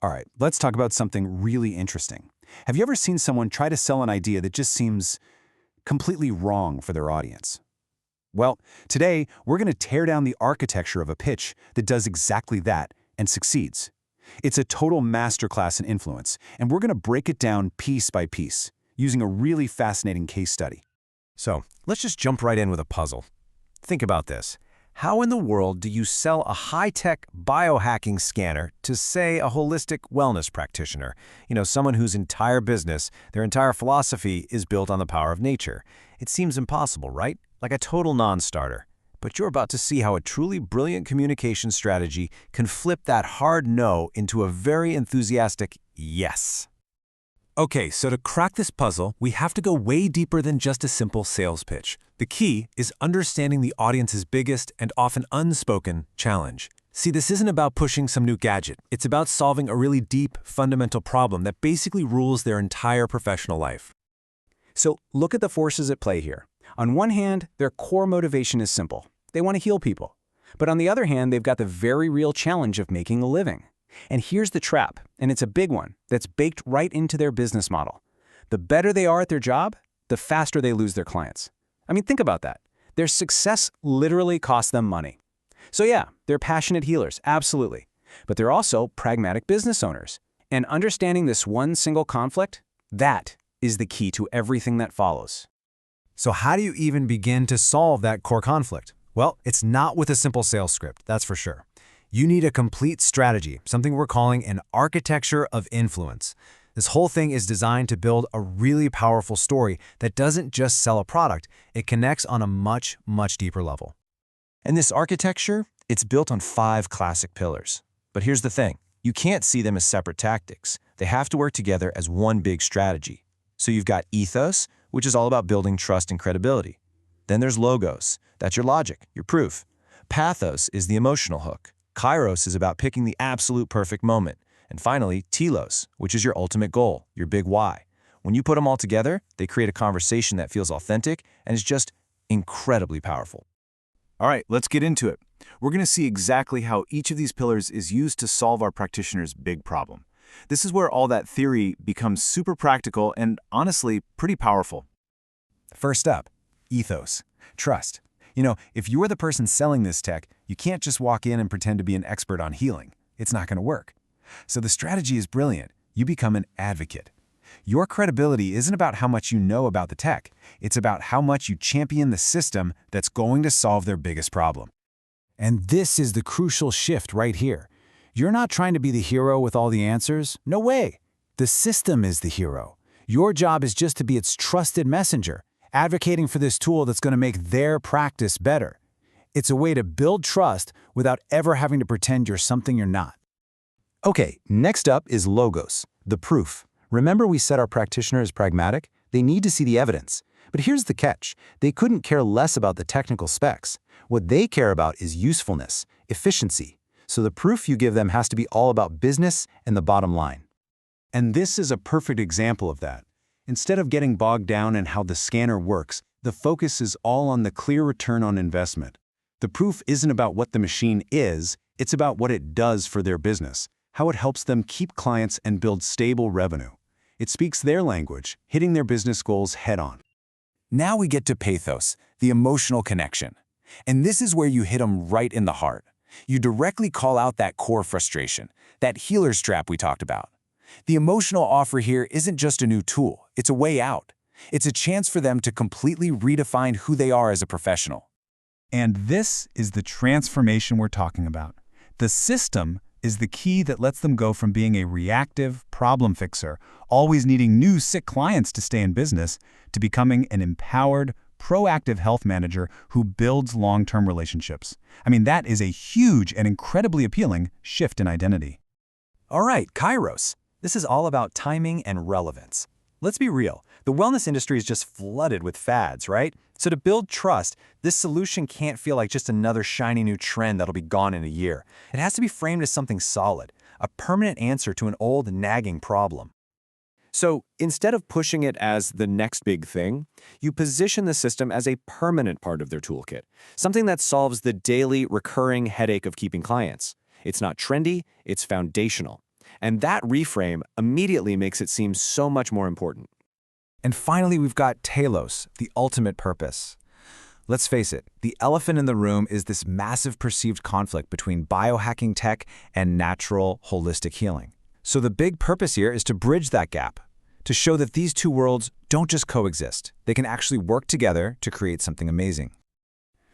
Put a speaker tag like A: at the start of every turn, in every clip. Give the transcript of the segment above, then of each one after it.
A: All right, let's talk about something really interesting. Have you ever seen someone try to sell an idea that just seems completely wrong for their audience? Well, today we're going to tear down the architecture of a pitch that does exactly that and succeeds. It's a total masterclass in influence, and we're going to break it down piece by piece, using a really fascinating case study.
B: So, let's just jump right in with a puzzle. Think about this. How in the world do you sell a high-tech biohacking scanner to, say, a holistic wellness practitioner? Someone whose entire business, their entire philosophy is built on the power of nature. It seems impossible, right? Like a total non-starter. But you're about to see how a truly brilliant communication strategy can flip that hard no into a very enthusiastic yes. Okay, so to crack this puzzle, we have to go way deeper than just a simple sales pitch. The key is understanding the audience's biggest and often unspoken challenge. See, this isn't about pushing some new gadget. It's about solving a really deep, fundamental problem that basically rules their entire professional life.
A: So look at the forces at play here. On one hand, their core motivation is simple. They want to heal people. But on the other hand, they've got the very real challenge of making a living. And here's the trap, and it's a big one that's baked right into their business model. The better they are at their job, the faster they lose their clients. I mean, think about that. Their success literally costs them money. So yeah, they're passionate healers, absolutely. But they're also pragmatic business owners. And understanding this one single conflict, that is the key to everything that follows.
B: So how do you even begin to solve that core conflict? Well, it's not with a simple sales script, that's for sure. You need a complete strategy, something we're calling an architecture of influence. This whole thing is designed to build a really powerful story that doesn't just sell a product, it connects on a much, much deeper level. And this architecture, it's built on 5 classic pillars. But here's the thing, you can't see them as separate tactics. They have to work together as one big strategy. So you've got Ethos, which is all about building trust and credibility. Then there's Logos, that's your logic, your proof. Pathos is the emotional hook. Kairos is about picking the absolute perfect moment. And finally, Telos, which is your ultimate goal, your big why. When you put them all together, they create a conversation that feels authentic and is just incredibly powerful.
A: All right, let's get into it. We're going to see exactly how each of these pillars is used to solve our practitioner's big problem. This is where all that theory becomes super practical and, honestly, pretty powerful. First up, ethos, trust. If you're the person selling this tech, you can't just walk in and pretend to be an expert on healing. It's not going to work. So the strategy is brilliant. You become an advocate. Your credibility isn't about how much you know about the tech. It's about how much you champion the system that's going to solve their biggest problem. And this is the crucial shift right here. You're not trying to be the hero with all the answers. No way. The system is the hero. Your job is just to be its trusted messenger, advocating for this tool that's going to make their practice better. It's a way to build trust without ever having to pretend you're something you're not. Okay, next up is Logos, the proof. Remember we said our practitioner is pragmatic? They need to see the evidence. But here's the catch. They couldn't care less about the technical specs. What they care about is usefulness, efficiency. So the proof you give them has to be all about business and the bottom line. And this is a perfect example of that. Instead of getting bogged down in how the scanner works, the focus is all on the clear return on investment. The proof isn't about what the machine is, it's about what it does for their business, how it helps them keep clients and build stable revenue. It speaks their language, hitting their business goals head-on. Now we get to Pathos, the emotional connection. And this is where you hit them right in the heart. You directly call out that core frustration, that healer's trap we talked about. The emotional offer here isn't just a new tool, it's a way out. It's a chance for them to completely redefine who they are as a professional. And this is the transformation we're talking about. The system is the key that lets them go from being a reactive problem fixer, always needing new sick clients to stay in business, to becoming an empowered, proactive health manager who builds long-term relationships. I mean, that is a huge and incredibly appealing shift in identity. All right, Kairos. This is all about timing and relevance. Let's be real, the wellness industry is just flooded with fads, right? So to build trust, this solution can't feel like just another shiny new trend that'll be gone in a year. It has to be framed as something solid, a permanent answer to an old, nagging problem. So instead of pushing it as the next big thing, you position the system as a permanent part of their toolkit, something that solves the daily, recurring headache of keeping clients. It's not trendy, it's foundational.
C: And that reframe immediately makes it seem so much more important.
B: And finally, we've got Telos, the ultimate purpose. Let's face it, the elephant in the room is this massive perceived conflict between biohacking tech and natural, holistic healing. So the big purpose here is to bridge that gap, to show that these two worlds don't just coexist. They can actually work together to create something amazing.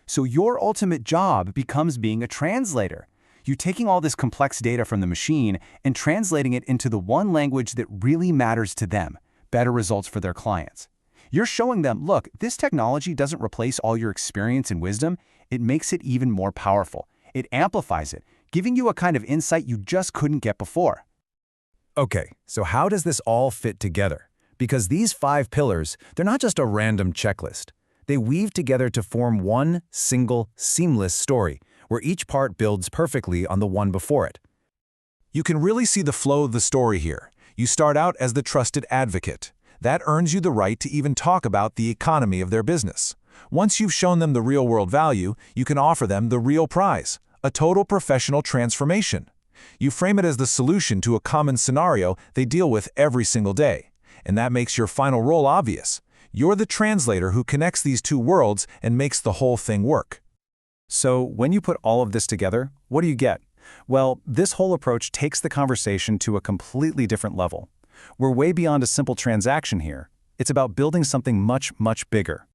D: So your ultimate job becomes being a translator. You taking all this complex data from the machine and translating it into the one language that really matters to them, better results for their clients. You're showing them, look, this technology doesn't replace all your experience and wisdom, it makes it even more powerful. It amplifies it, giving you a kind of insight you just couldn't get before.
B: Okay, so how does this all fit together? Because these 5 pillars, they're not just a random checklist. They weave together to form one single, seamless story, where each part builds perfectly on the one before it.
A: You can really see the flow of the story here. You start out as the trusted advocate. That earns you the right to even talk about the economy of their business. Once you've shown them the real-world value, you can offer them the real prize, a total professional transformation. You frame it as the solution to a common scenario they deal with every single day. And that makes your final role obvious. You're the translator who connects these two worlds and makes the whole thing work.
B: So when you put all of this together, what do you get? Well, this whole approach takes the conversation to a completely different level. We're way beyond a simple transaction here. It's about building something much, much bigger.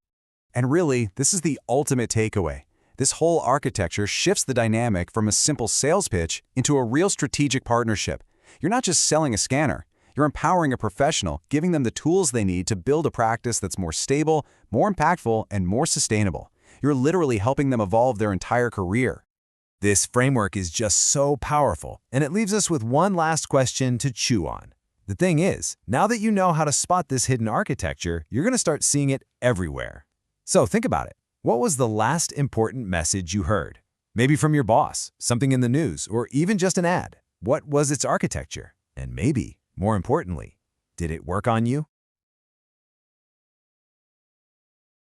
B: And really, this is the ultimate takeaway. This whole architecture shifts the dynamic from a simple sales pitch into a real strategic partnership. You're not just selling a scanner. You're empowering a professional, giving them the tools they need to build a practice that's more stable, more impactful, and more sustainable. You're literally helping them evolve their entire career. This framework is just so powerful, and it leaves us with one last question to chew on. The thing is, now that you know how to spot this hidden architecture, you're going to start seeing it everywhere. So think about it. What was the last important message you heard? Maybe from your boss, something in the news, or even just an ad. What was its architecture? And maybe, more importantly, did it work on you?